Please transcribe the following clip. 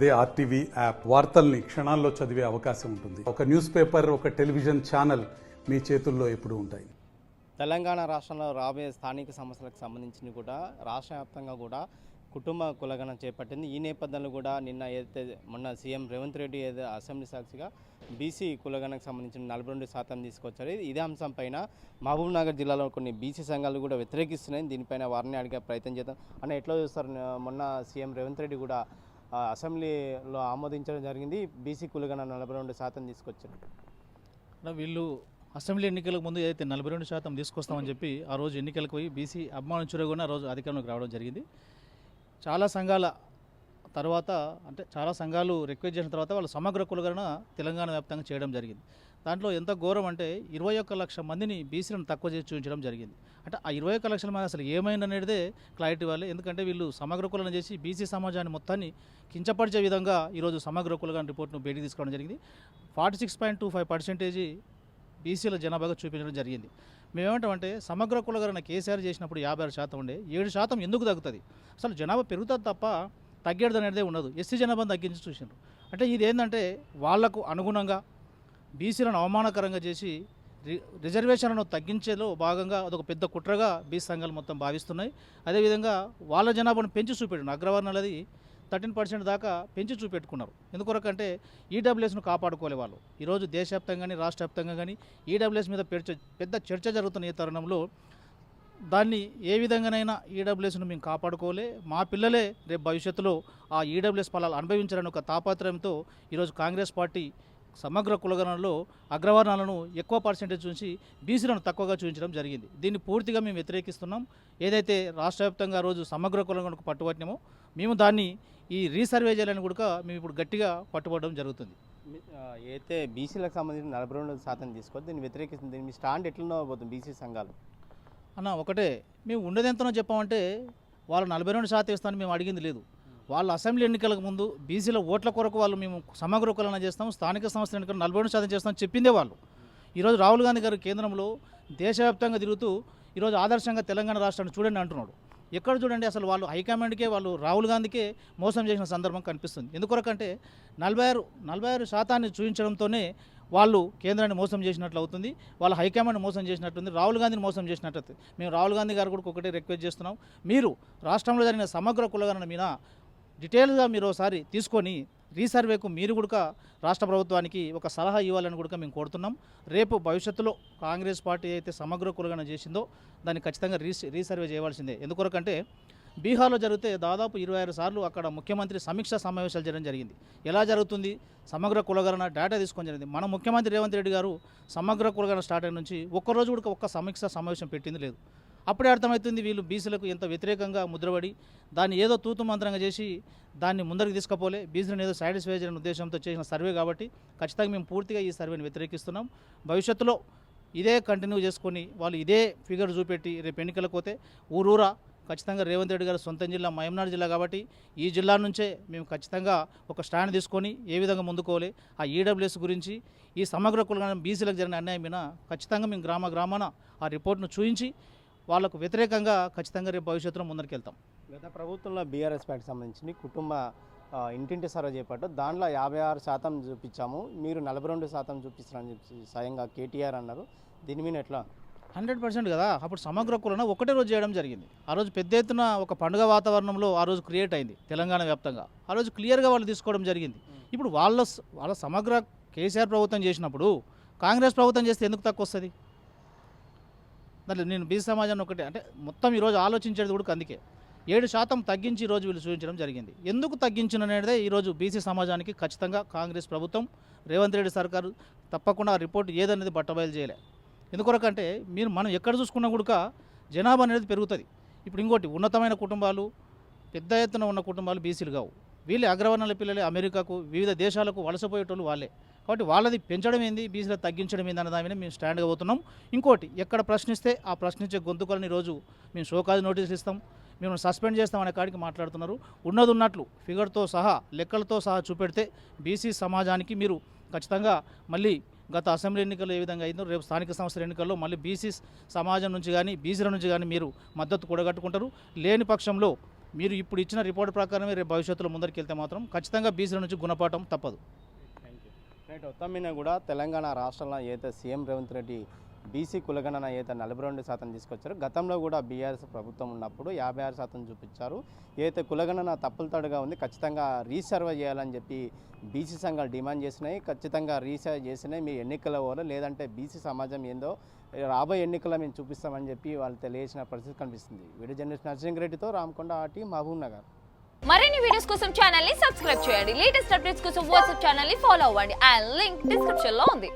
అదే RTV app వార్తల్ని క్షణాల్లో చదివే అవకాశం ఉంటుంది. ఒక న్యూస్ పేపర్, ఒక టెలివిజన్ ఛానల్ మీ చేతుల్లో ఎప్పుడూ ఉంటాయి. తెలంగాణ రాష్ట్రంలో రాబోయే స్థానిక సమస్యలకు సంబంధించి కూడా రాష్ట్ర వ్యాప్తంగా కూడా కుటుంబ కులగణన చేపట్టింది. ఈ నేపథ్యంలో కూడా నిన్న ఏదైతే మొన్న సీఎం రేవంత్ రెడ్డి ఏదో అసెంబ్లీ సాక్షిగా బీసీ కులగణకు సంబంధించిన 42% తీసుకొచ్చారు. ఇదే అంశం పైన మహబూబ్ నగర్ జిల్లాలో కొన్ని బీసీ సంఘాలు కూడా వ్యతిరేకిస్తున్నాయి. దీనిపైన వారిని అడిగే ప్రయత్నం చేద్దాం. అన్న ఎట్లా చూస్తారు? మొన్న సీఎం రేవంత్ రెడ్డి కూడా అసెంబ్లీలో ఆమోదించడం జరిగింది. బీసీ కులగణన 42% తీసుకొచ్చారు. వీళ్ళు అసెంబ్లీ ఎన్నికలకు ముందు ఏదైతే 42% తీసుకొస్తామని చెప్పి ఆ రోజు ఎన్నికలకు పోయి బీసీ అభిమానులు కూడా ఆ రోజు అధికారంలోకి రావడం జరిగింది. చాలా సంఘాల తర్వాత చాలా సంఘాలు రిక్వెస్ట్ చేసిన తర్వాత వాళ్ళు సమగ్ర కులగణన తెలంగాణ వ్యాప్తంగా చేయడం జరిగింది. దాంట్లో ఎంత ఘోరం అంటే 21 లక్షల మందిని బీసీలను తక్కువ చేసి చూపించడం జరిగింది. అంటే ఆ 21 లక్షల మంది అసలు ఏమైందనేదే క్లారిటీ వాళ్ళే. ఎందుకంటే వీళ్ళు సమగ్ర కులగణన చేసి బీసీ సమాజాన్ని మొత్తాన్ని కించపరిచే విధంగా ఈరోజు సమగ్ర కులగణన రిపోర్ట్ను బయటికి తీసుకోవడం జరిగింది. 46.25% బీసీల జనాభాగా చూపించడం జరిగింది. మేమేమంటామంటే సమగ్ర కులగణన కేసీఆర్ చేసినప్పుడు 56% ఉండే, 7% ఎందుకు తగ్గుతుంది? అసలు జనాభా పెరుగుతుంది తప్ప తగ్గేది అనేదే ఉండదు. ఎస్సీ జనాభాను తగ్గించి చూసినారు. అంటే ఇది ఏంటంటే వాళ్లకు అనుగుణంగా బీసీలను అవమానకరంగా చేసి రిజర్వేషన్లను తగ్గించేలో భాగంగా అదొక పెద్ద కుట్రగా బీసీ సంఘాలు మొత్తం భావిస్తున్నాయి. అదేవిధంగా వాళ్ళ జనాభాను పెంచి చూపెట్టిన అగ్రవర్ణాలది 13% దాకా పెంచి చూపెట్టుకున్నారు. ఎందుకొరకంటే ఈడబ్ల్యూఎస్ను కాపాడుకోలే వాళ్ళు. ఈరోజు దేశవ్యాప్తంగా కానీ రాష్ట్ర వ్యాప్తంగా కానీ ఈడబ్ల్యూఎస్ మీద పెద్ద చర్చ జరుగుతున్న ఈ తరుణంలో దాన్ని ఏ విధంగానైనా ఈడబ్ల్యూఎస్ను మేము కాపాడుకోలే, మా పిల్లలే రేపు భవిష్యత్తులో ఆ ఈడబ్ల్యూఎస్ ఫలాలు అనుభవించాలని ఒక తాపత్రయంతో ఈరోజు కాంగ్రెస్ పార్టీ సమగ్ర కులగణనలో అగ్రవర్ణాలను ఎక్కువ పర్సెంటేజ్ చూసి బీసీలను తక్కువగా చూపించడం జరిగింది. దీన్ని పూర్తిగా మేము వ్యతిరేకిస్తున్నాం. ఏదైతే రాష్ట్ర వ్యాప్తంగా రోజు సమగ్ర కులగణనకు పట్టుబట్టినామో మేము దాన్ని ఈ రీసర్వే చేయాలని కూడా మేము ఇప్పుడు గట్టిగా పట్టుబడడం జరుగుతుంది. అయితే బీసీలకు సంబంధించిన 42% తీసుకోవద్దు, దీన్ని వ్యతిరేకిస్తుంది. దీన్ని మీ స్టాండ్ ఎట్లనో పోతుంది బీసీ సంఘాలు ఒకటే మేము ఉండేది ఎంతనో చెప్పామంటే వాళ్ళు 42% ఇస్తామని మేము అడిగింది లేదు. వాళ్ళు అసెంబ్లీ ఎన్నికలకు ముందు బీసీల ఓట్ల కొరకు వాళ్ళు మేము సమగ్ర కులగణన చేస్తాం, స్థానిక సంస్థల ఎన్నికలు 42% చేస్తామని చెప్పిందే వాళ్ళు. ఈరోజు రాహుల్ గాంధీ గారు కేంద్రంలో దేశవ్యాప్తంగా తిరుగుతూ ఈరోజు ఆదర్శంగా తెలంగాణ రాష్ట్రాన్ని చూడండి అంటున్నాడు. ఎక్కడ చూడండి అసలు వాళ్ళు హైకమాండ్కే వాళ్ళు రాహుల్ గాంధీకే మోసం చేసిన సందర్భం కనిపిస్తుంది. ఎందుకొరకంటే 46% చూపించడంతోనే వాళ్ళు కేంద్రాన్ని మోసం చేసినట్లు అవుతుంది, వాళ్ళ హైకమాండ్ మోసం చేసినట్టుంది, రాహుల్ గాంధీని మోసం చేసినట్టు. మేము రాహుల్ గాంధీ గారు కూడా ఒకటే రిక్వెస్ట్ చేస్తున్నాం, మీరు రాష్ట్రంలో జరిగిన సమగ్ర కులగణన మీద డీటెయిల్గా మీరు ఒకసారి తీసుకొని రీసర్వేకు మీరు కూడా రాష్ట్ర ప్రభుత్వానికి ఒక సలహా ఇవ్వాలని కూడా మేము కోరుతున్నాం. రేపు భవిష్యత్తులో కాంగ్రెస్ పార్టీ అయితే సమగ్ర కులగణన చేసిందో దాన్ని ఖచ్చితంగా రీసర్వే చేయవలసిందే. ఎందుకొరకంటే బీహార్లో జరిగితే దాదాపు 26 సార్లు అక్కడ ముఖ్యమంత్రి సమీక్షా సమావేశాలు చేయడం జరిగింది. ఎలా జరుగుతుంది సమగ్ర కులగణన డేటా తీసుకొని జరిగింది. మన ముఖ్యమంత్రి రేవంత్ రెడ్డి గారు సమగ్ర కులగణన స్టార్ట్ అయిన నుంచి ఒక్కరోజు కూడా ఒక్క సమీక్షా సమావేశం పెట్టింది లేదు. అప్పుడే అర్థమవుతుంది వీళ్ళు బీసీలకు ఎంత వ్యతిరేకంగా ముద్రపడి దాన్ని ఏదో తూతు మంత్రంగా చేసి దాన్ని ముందరికి తీసుకుపోలే, బీసీలను ఏదో సాటిస్ఫై చేయాలనే ఉద్దేశంతో చేసిన సర్వే కాబట్టి ఖచ్చితంగా మేము పూర్తిగా ఈ సర్వేని వ్యతిరేకిస్తున్నాం. భవిష్యత్తులో ఇదే కంటిన్యూ చేసుకొని వాళ్ళు ఇదే ఫిగర్ చూపెట్టి రేపు ఎన్నికలకు పోతే ఊరూరా ఖచ్చితంగా రేవంత్ రెడ్డి గారు సొంత జిల్లా మహబూబ్నగర్ జిల్లా కాబట్టి ఈ జిల్లా నుంచే మేము ఖచ్చితంగా ఒక స్టాండ్ తీసుకొని ఏ విధంగా ముందుకోవాలి ఆ ఈడబ్ల్యూఎస్ గురించి ఈ సమగ్ర కులగణన బీసీలకు జరిగిన అన్యాయం మీద ఖచ్చితంగా మేము గ్రామాన ఆ రిపోర్ట్ను చూపించి వాళ్ళకు వ్యతిరేకంగా ఖచ్చితంగా రేపు భవిష్యత్తులో ముందరికి వెళ్తాం. గత ప్రభుత్వంలో బీఆర్ఎస్ పార్టీకి సంబంధించి కుటుంబ ఇంటింటి సర్వే చేపట్టు దాంట్లో 56% చూపించాము, మీరు 42% చూపిస్తారని చెప్పి స్వయంగా కేటీఆర్ అన్నారు. దీని మీద ఎట్లా? 100% కదా. అప్పుడు సమగ్ర కులగణన ఒకటే రోజు చేయడం జరిగింది. ఆ రోజు పెద్ద ఎత్తున ఒక పండుగ వాతావరణంలో ఆ రోజు క్రియేట్ అయింది తెలంగాణ వ్యాప్తంగా. ఆ రోజు క్లియర్గా వాళ్ళు తీసుకోవడం జరిగింది. ఇప్పుడు వాళ్ళ సమగ్ర కేసీఆర్ ప్రభుత్వం చేసినప్పుడు కాంగ్రెస్ ప్రభుత్వం చేస్తే ఎందుకు తక్కువ వస్తుంది? దాంట్లో నేను బీసీ సమాజాన్ని ఒకటే అంటే మొత్తం ఈరోజు ఆలోచించేది కూడా అందుకే 7% తగ్గించి ఈరోజు వీళ్ళు చూపించడం జరిగింది. ఎందుకు తగ్గించిన అనేదే ఈరోజు బీసీ సమాజానికి ఖచ్చితంగా కాంగ్రెస్ ప్రభుత్వం రేవంత్ రెడ్డి సర్కారు తప్పకుండా ఆ రిపోర్ట్ ఏదనేది బట్టబయలు చేయలే. ఎందుకొరకంటే మనం ఎక్కడ చూసుకున్నా కూడా జనాభా అనేది పెరుగుతుంది. ఇప్పుడు ఇంకోటి ఉన్నతమైన కుటుంబాలు పెద్ద ఎత్తున ఉన్న కుటుంబాలు బీసీలు కావు. వీళ్ళే అగ్రవర్ణాల పిల్లలే అమెరికాకు వివిధ దేశాలకు వలసపోయేటోళ్ళు వాళ్ళే. కాబట్టి వాళ్ళది పెంచడం ఏంది బీసీలో తగ్గించడం ఏంది అన్న దాని మీద మేము స్టాండ్గా పోతున్నాం. ఇంకోటి ఎక్కడ ప్రశ్నిస్తే ఆ ప్రశ్నించే గొంతుకలని ఈరోజు మేము షోకాజ్ నోటీసులు ఇస్తాం, మేము సస్పెండ్ చేస్తామనే కాడికి మాట్లాడుతున్నారు. ఉన్నది ఉన్నట్లు ఫిగర్తో సహా లెక్కలతో సహా చూపెడితే బీసీ సమాజానికి మీరు ఖచ్చితంగా మళ్ళీ గత అసెంబ్లీ ఎన్నికల్లో ఏ విధంగా అయిందో రేపు స్థానిక సంస్థల ఎన్నికల్లో మళ్ళీ బీసీ సమాజం నుంచి కానీ బీసీల నుంచి కానీ మీరు మద్దతు కూడగట్టుకుంటారు. లేని పక్షంలో మీరు ఇప్పుడు ఇచ్చిన రిపోర్ట్ ప్రకారమే రేపు భవిష్యత్తులో ముందరికి వెళ్తే మాత్రం ఖచ్చితంగా బీసీల నుంచి గుణపాఠం తప్పదు. రైట్. మొత్తం మీద కూడా తెలంగాణ రాష్ట్రంలో ఏదైతే సీఎం రేవంత్ రెడ్డి బీసీ కులగణన ఏదైతే 42% తీసుకొచ్చారో గతంలో కూడా బీఆర్ఎస్ ప్రభుత్వం ఉన్నప్పుడు 56% చూపించారు. ఏదైతే కులగణన తప్పులతడుగా ఉంది, ఖచ్చితంగా రీసర్వే చేయాలని చెప్పి బీసీ సంఘాలు డిమాండ్ చేసినాయి. ఖచ్చితంగా రీసర్వే చేసినాయి, మీ ఎన్నికల వాళ్ళు లేదంటే బీసీ సమాజం ఏందో రాబోయే ఎన్నికల్లో మేము చూపిస్తామని చెప్పి వాళ్ళు తెలియజేసిన పరిస్థితి కనిపిస్తుంది. వీడియో జర్నలిస్ట్ నరసింహారెడ్డితో రామకొండ ఆర్టీ, మహబూబ్ నగర్. మరిన్ని వీడియోస్ కోసం ఛానల్ ని సబ్స్క్రైబ్ చేయండి. లేటెస్ట్ అప్డేట్స్ కోసం వాట్సాప్ ఛానల్ ని ఫాలో అవ్వండి. అండ్ లింక్ డిస్క్రిప్షన్ లో ఉంది.